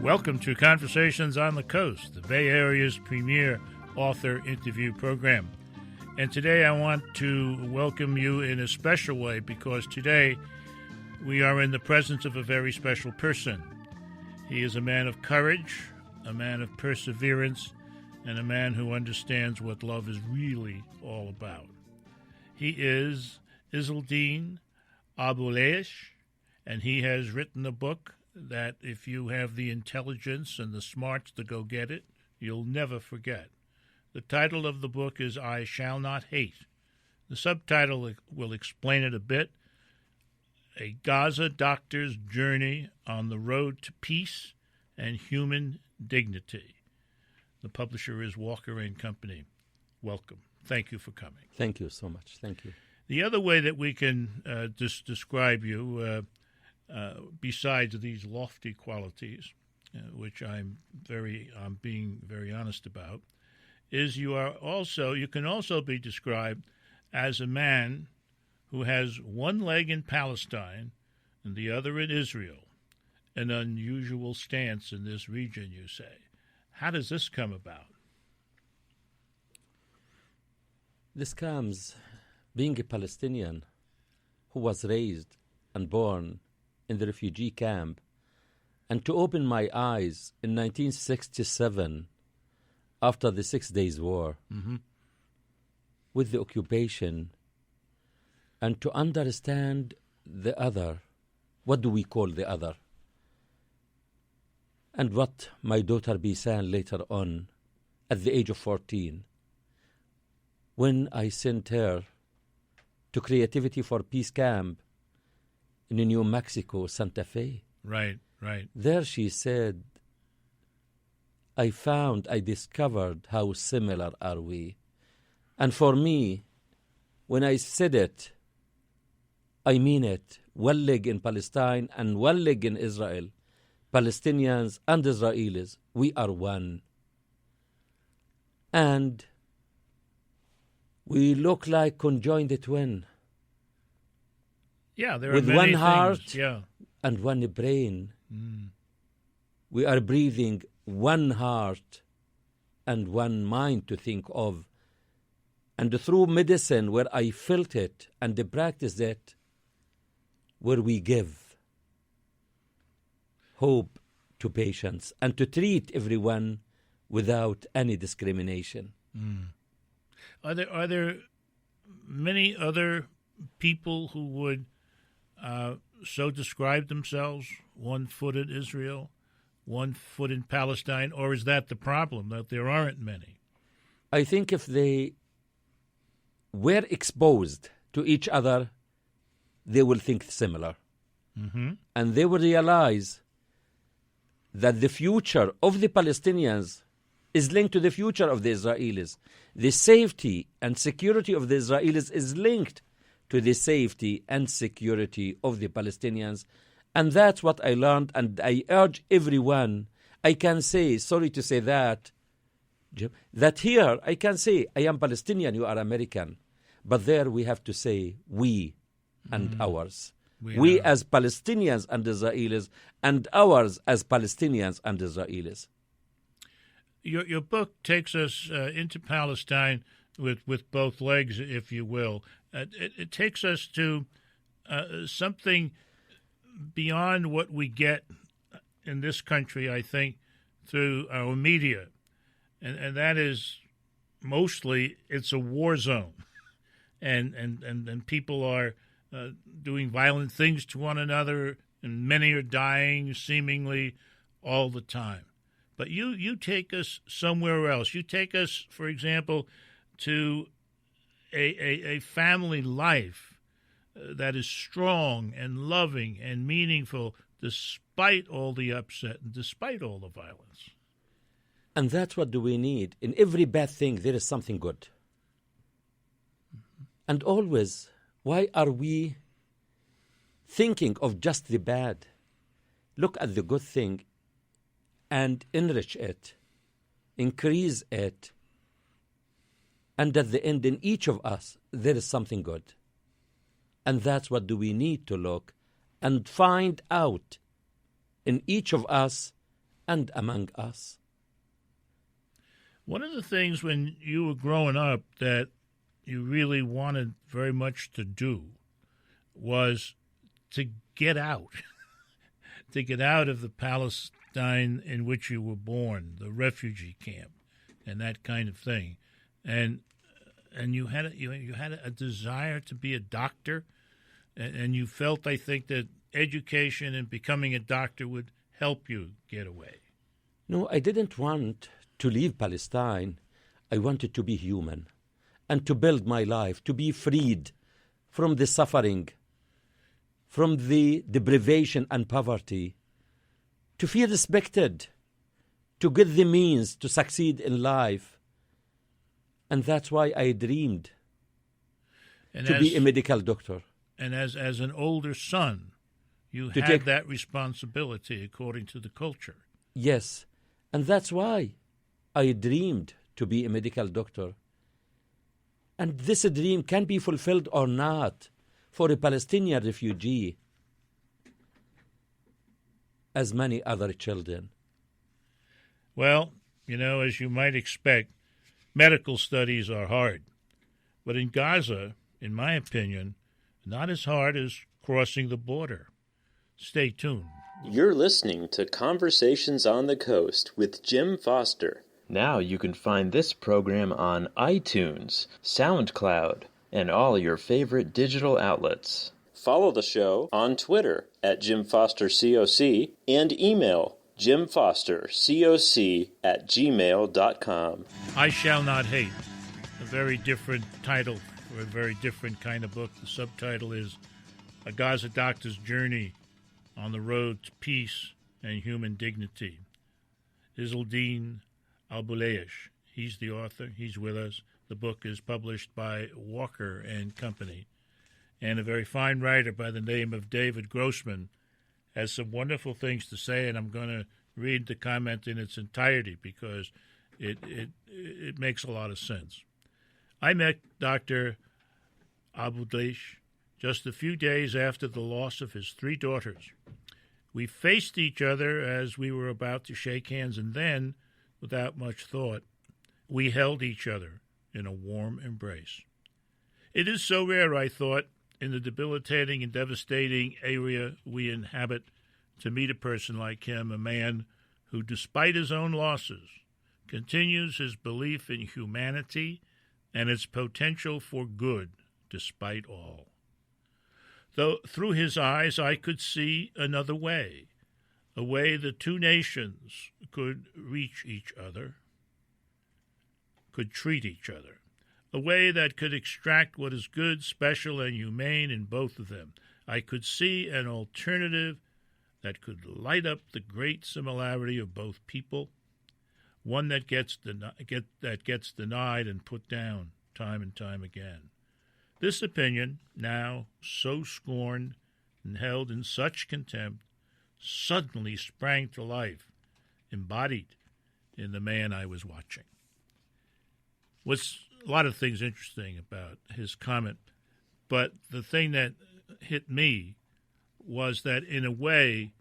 Welcome to Conversations on the Coast, the Bay Area's premier author interview program. And today I want to welcome you in a special way because today we are in the presence of a very special person. He is a man of courage, a man of perseverance, and a man who understands what love is really all about. He is Izzeldin Abuelaish, and he has written a book that if you have the intelligence and the smarts to go get it, you'll never forget. The title of the book is I Shall Not Hate. The subtitle will explain it a bit. A Gaza doctor's journey on the road to peace and human dignity. The publisher is Walker & Company. Welcome. Thank you for coming. Thank you so much. Thank you. The other way that we can describe you, besides these lofty qualities, which I'm being very honest about, is you can also be described as a man who has one leg in Palestine and the other in Israel, an unusual stance in this region, you say. How does this come about? This comes being a Palestinian who was raised and born in the refugee camp, and to open my eyes in 1967 after the 6 Days War with the occupation, and to understand the other. What do we call the other? And what my daughter Bisan later on, at the age of 14, when I sent her to Creativity for Peace Camp in New Mexico, Santa Fe. Right. There she said, I discovered how similar are we. And for me, when I said it, I mean it. One leg in Palestine and one leg in Israel. Palestinians and Israelis, we are one. And we look like conjoined twin. Yeah, there are with many one things. heart Yeah. and one brain. We are breathing one heart and one mind to think of. And through medicine, where I felt it and practiced it, where we give hope to patients and to treat everyone without any discrimination. Are there many other people who would so describe themselves, 1 foot in Israel, 1 foot in Palestine, or is that the problem, that there aren't many? I think if they were exposed to each other, they will think similar. And they will realize that the future of the Palestinians is linked to the future of the Israelis. The safety and security of the Israelis is linked to the safety and security of the Palestinians. And that's what I learned, and I urge everyone. I can say, sorry to say that, Jim, that here I can say, I am Palestinian, you are American. But there we have to say, we and ours. We as Palestinians and Israelis, and ours as Palestinians and Israelis. Your book takes us into Palestine with both legs, if you will. It takes us to something beyond what we get in this country, I think, through our media. And that is mostly it's a war zone. And people are doing violent things to one another, and many are dying seemingly all the time. But you take us somewhere else. You take us, for example, to a family life that is strong and loving and meaningful despite all the upset and despite all the violence. And that's what do we need. In every bad thing, there is something good. And always, why are we thinking of just the bad? Look at the good thing and enrich it, increase it, and at the end, in each of us, there is something good. And that's what do we need to look and find out in each of us and among us. One of the things when you were growing up that you really wanted very much to do was to get out, to get out of the Palestine in which you were born, the refugee camp, and that kind of thing. And you had a desire to be a doctor, and you felt, I think, that education and becoming a doctor would help you get away. No, I didn't want to leave Palestine. I wanted to be human and to build my life, to be freed from the suffering, from the deprivation and poverty, to feel respected, to get the means to succeed in life. And that's why I dreamed to be a medical doctor. And as an older son, you had that responsibility according to the culture. Yes, and that's why I dreamed to be a medical doctor. And this dream can be fulfilled or not for a Palestinian refugee, as many other children. Well, as you might expect, medical studies are hard. But in Gaza, in my opinion, not as hard as crossing the border. Stay tuned. You're listening to Conversations on the Coast with Jim Foster. Now you can find this program on iTunes, SoundCloud, and all your favorite digital outlets. Follow the show on Twitter at JimFosterCoc and email JimFosterCoc@gmail.com. I Shall Not Hate, a very different title for a very different kind of book. The subtitle is A Gaza Doctor's Journey on the Road to Peace and Human Dignity. Izzeldin Abuelaish, he's the author. He's with us. The book is published by Walker and Company. And a very fine writer by the name of David Grossman has some wonderful things to say, and I'm going to read the comment in its entirety because it makes a lot of sense. I met Dr. Abuelaish just a few days after the loss of his 3 daughters. We faced each other as we were about to shake hands, and then, without much thought, we held each other in a warm embrace. It is so rare, I thought, in the debilitating and devastating area we inhabit, to meet a person like him, a man who, despite his own losses, continues his belief in humanity and its potential for good despite all. Though through his eyes I could see another way, a way the two nations could reach each other, could treat each other, a way that could extract what is good, special, and humane in both of them. I could see an alternative that could light up the great similarity of both people, one that gets denied and put down time and time again. This opinion, now so scorned and held in such contempt, suddenly sprang to life, embodied in the man I was watching. What's a lot of things interesting about his comment, but the thing that hit me was that in a way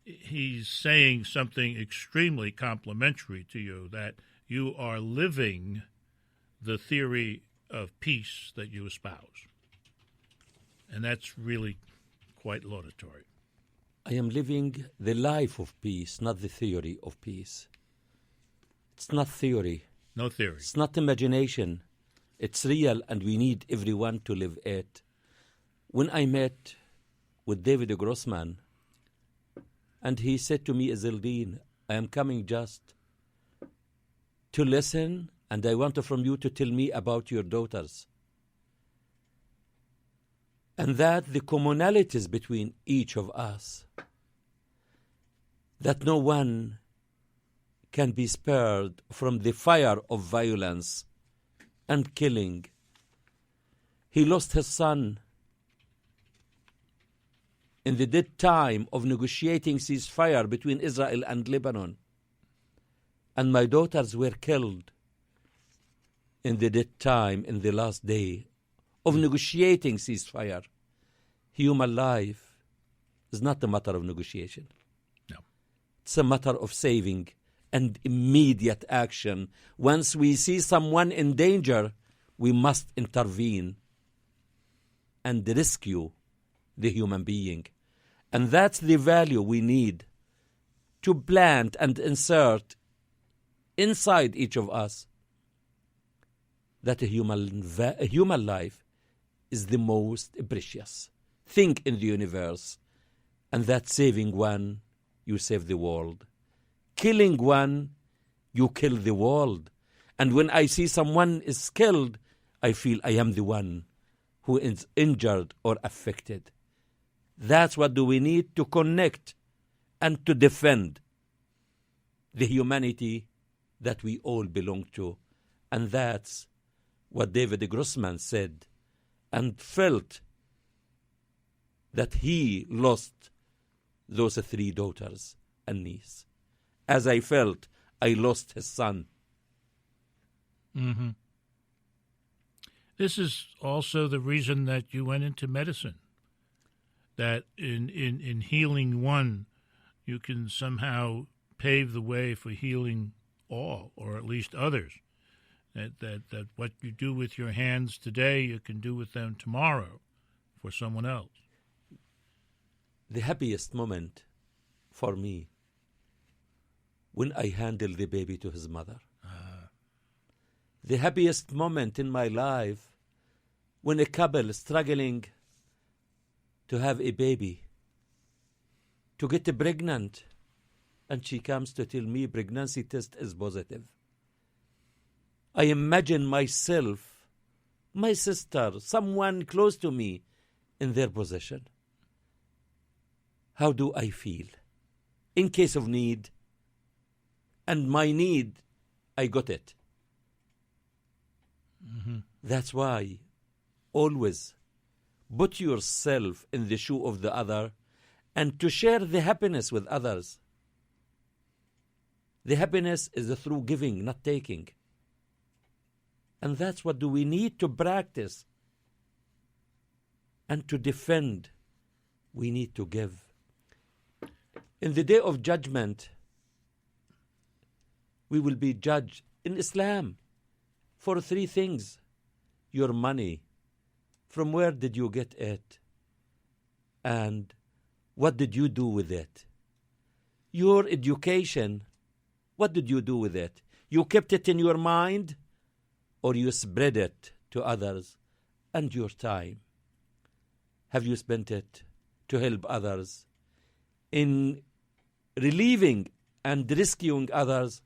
he's saying something extremely complimentary to you, that you are living the theory of peace that you espouse. And that's really quite laudatory. I am living the life of peace, not the theory of peace. It's not theory. No theory. It's not imagination. It's real, and we need everyone to live it. When I met with David Grossman, and he said to me, Izzeldin, I am coming just to listen, and I want from you to tell me about your daughters. And that the commonalities between each of us, that no one can be spared from the fire of violence and killing. He lost his son in the dead time of negotiating ceasefire between Israel and Lebanon. And my daughters were killed in the dead time, in the last day of negotiating ceasefire. Human life is not a matter of negotiation. No. It's a matter of saving and immediate action. Once we see someone in danger, we must intervene and rescue the human being. And that's the value we need to plant and insert inside each of us, that a human life is the most precious thing in the universe, and that saving one, you save the world. Killing one, you kill the world. And when I see someone is killed, I feel I am the one who is injured or affected. That's what do we need to connect and to defend the humanity that we all belong to. And that's what David Grossman said and felt that he lost those 3 daughters and niece. As I felt, I lost his son. Mm-hmm. This is also the reason that you went into medicine, that in healing one, you can somehow pave the way for healing all, or at least others. That what you do with your hands today, you can do with them tomorrow for someone else. The happiest moment for me, when I handle the baby to his mother. The happiest moment in my life, when a couple is struggling to have a baby, to get pregnant, and she comes to tell me pregnancy test is positive. I imagine myself, my sister, someone close to me in their position. How do I feel? In case of need, and my need, I got it. Mm-hmm. That's why always put yourself in the shoe of the other and to share the happiness with others. The happiness is through giving, not taking. And that's what do we need to practice. And to defend, we need to give. In the day of judgment, we will be judged in Islam for 3 things. Your money, from where did you get it? And what did you do with it? Your education, what did you do with it? You kept it in your mind, or you spread it to others? And your time, have you spent it to help others in relieving and rescuing others,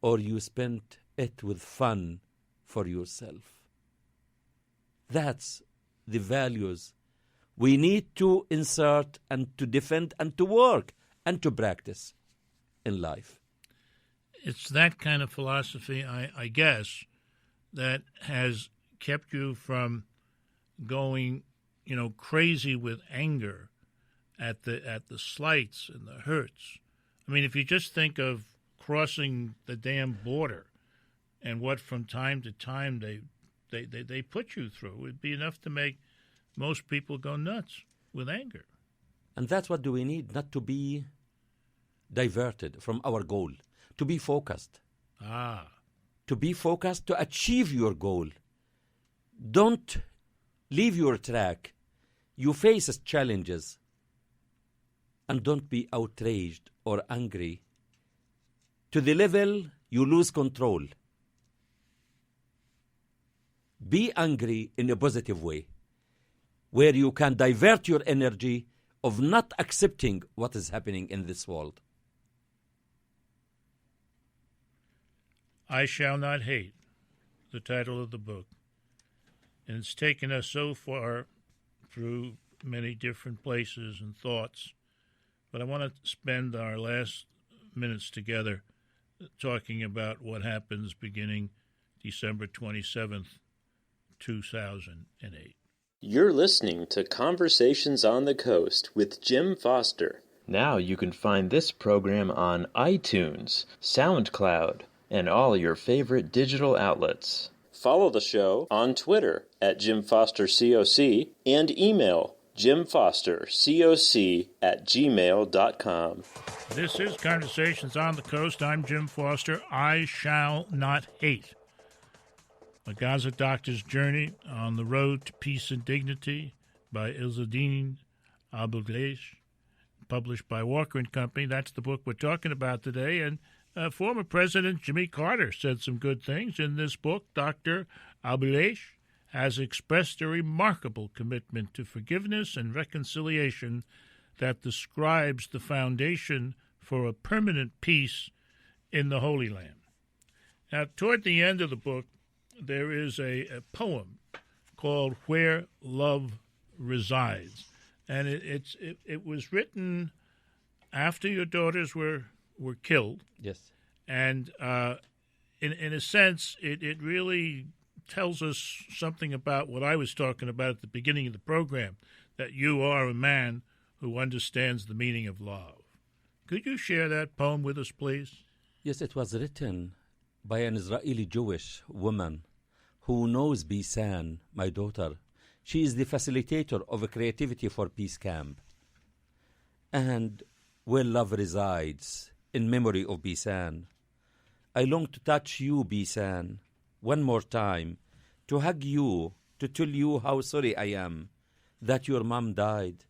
or you spent it with fun for yourself? That's the values we need to insert and to defend and to work and to practice in life. It's that kind of philosophy, I guess, that has kept you from going, crazy with anger at the slights and the hurts. I mean, if you just think of crossing the damn border and what from time to time they put you through, it'd be enough to make most people go nuts with anger. And that's what do we need, not to be diverted from our goal, to be focused. To be focused, to achieve your goal. Don't leave your track. You face challenges. And don't be outraged or angry to the level you lose control. Be angry in a positive way, where you can divert your energy of not accepting what is happening in this world. I Shall Not Hate, the title of the book. And it's taken us so far through many different places and thoughts. But I want to spend our last minutes together talking about what happens beginning December 27th, 2008. You're listening to Conversations on the Coast with Jim Foster. Now you can find this program on iTunes, SoundCloud, and all your favorite digital outlets. Follow the show on Twitter @JimFosterCoc and email Jim Foster, COC@gmail.com. This is Conversations on the Coast. I'm Jim Foster. I shall not hate. A Gaza Doctor's Journey on the Road to Peace and Dignity by Izzeldin Abuelaish, published by Walker & Company. That's the book we're talking about today. And former President Jimmy Carter said some good things in this book. Dr. Abuelaish has expressed a remarkable commitment to forgiveness and reconciliation that describes the foundation for a permanent peace in the Holy Land. Now, toward the end of the book, there is a poem called Where Love Resides. And it was written after your daughters were killed. Yes. And in a sense, it really tells us something about what I was talking about at the beginning of the program, that you are a man who understands the meaning of love. Could you share that poem with us, please? Yes, it was written by an Israeli Jewish woman who knows Bisan, my daughter. She is the facilitator of a Creativity for Peace camp. And where love resides, in memory of Bisan, I long to touch you, Bisan, one more time, to hug you, to tell you how sorry I am that your mom died.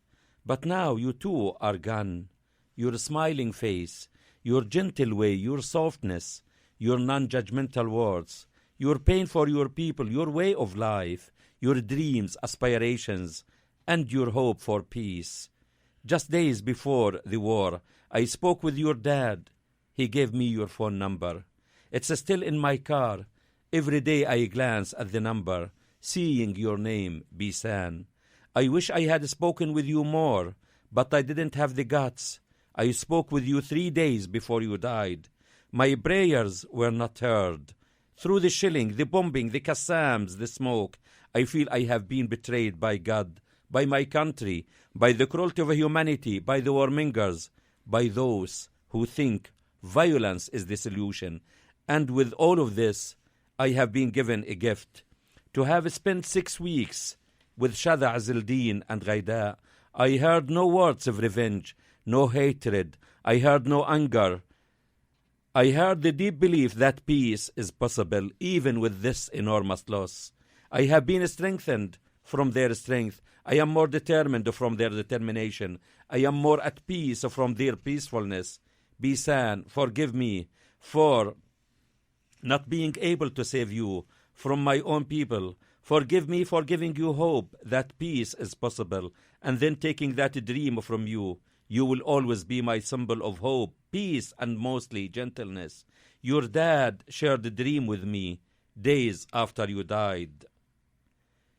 But now you too are gone. Your smiling face, your gentle way, your softness, your non-judgmental words, your pain for your people, your way of life, your dreams, aspirations, and your hope for peace. Just days before the war, I spoke with your dad. He gave me your phone number. It's still in my car. Every day I glance at the number, seeing your name, Bisan. I wish I had spoken with you more, but I didn't have the guts. I spoke with you 3 days before you died. My prayers were not heard. Through the shelling, the bombing, the Qassams, the smoke, I feel I have been betrayed by God, by my country, by the cruelty of humanity, by the warmongers, by those who think violence is the solution. And with all of this, I have been given a gift. To have spent 6 weeks with Shada Izzeldin and Ghaida, I heard no words of revenge, no hatred. I heard no anger. I heard the deep belief that peace is possible even with this enormous loss. I have been strengthened from their strength. I am more determined from their determination. I am more at peace from their peacefulness. Bisan, forgive me for not being able to save you from my own people. Forgive me for giving you hope that peace is possible and then taking that dream from you. You will always be my symbol of hope, peace, and mostly gentleness. Your dad shared a dream with me days after you died.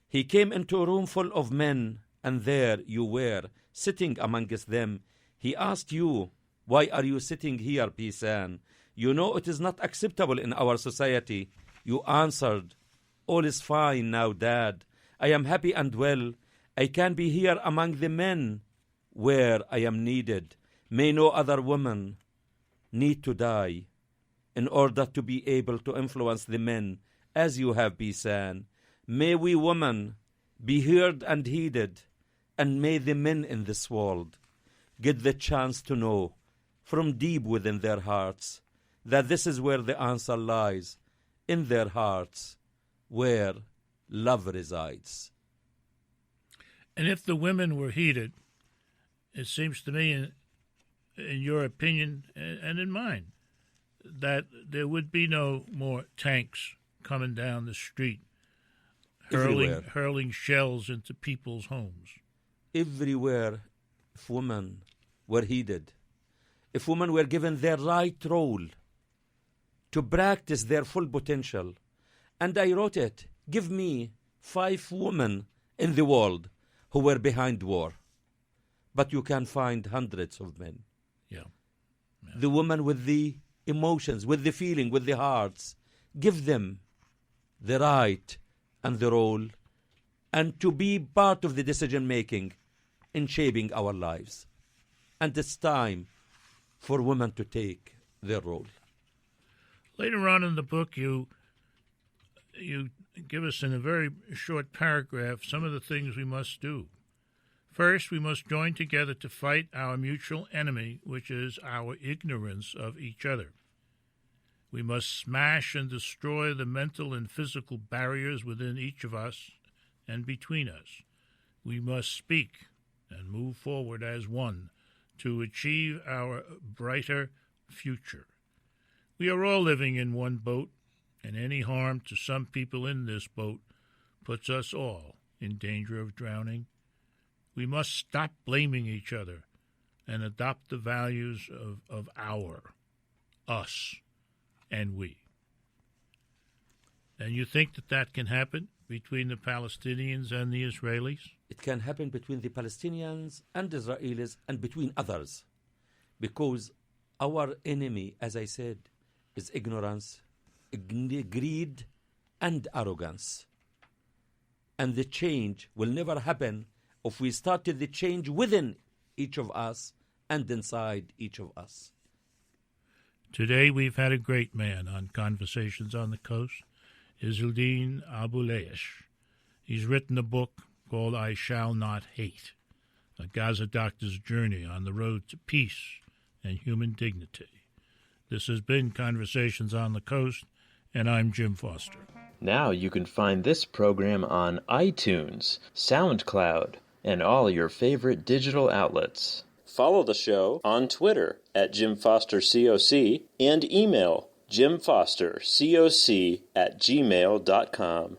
He came into a room full of men, and there you were, sitting amongst them. He asked you, "Why are you sitting here, Bisan? You know it is not acceptable in our society." You answered, "All is fine now, Dad. I am happy and well. I can be here among the men where I am needed. May no other woman need to die in order to be able to influence the men as you have, Bisan. May we women be heard and heeded, and may the men in this world get the chance to know from deep within their hearts that this is where the answer lies, in their hearts, where love resides." And if the women were heeded, it seems to me, in your opinion and in mine, that there would be no more tanks coming down the street hurling shells into people's homes. Everywhere, if women were heeded, if women were given their right role to practice their full potential, and I wrote it, give me 5 women in the world who were behind war, but you can find hundreds of men. Yeah. The women with the emotions, with the feeling, with the hearts, give them the right and the role, and to be part of the decision-making in shaping our lives. And it's time for women to take their role. Later on in the book, you give us in a very short paragraph some of the things we must do First, we must join together to fight our mutual enemy, which is our ignorance of each other. We must smash and destroy the mental and physical barriers within each of us and between us. We must speak and move forward as one to achieve our brighter future. We are all living in one boat, and any harm to some people in this boat puts us all in danger of drowning. We must stop blaming each other and adopt the values of our, us, and we. And you think that can happen between the Palestinians and the Israelis? It can happen between the Palestinians and Israelis and between others, because our enemy, as I said, is ignorance, greed, and arrogance. And the change will never happen if we started the change within each of us and inside each of us. Today we've had a great man on Conversations on the Coast, Izzeldin Abuelaish. He's written a book called I Shall Not Hate, a Gaza doctor's journey on the road to peace and human dignity. This has been Conversations on the Coast, and I'm Jim Foster. Now you can find this program on iTunes, SoundCloud, and all your favorite digital outlets. Follow the show on Twitter at Jim Foster COC and email jimfostercoc@gmail.com.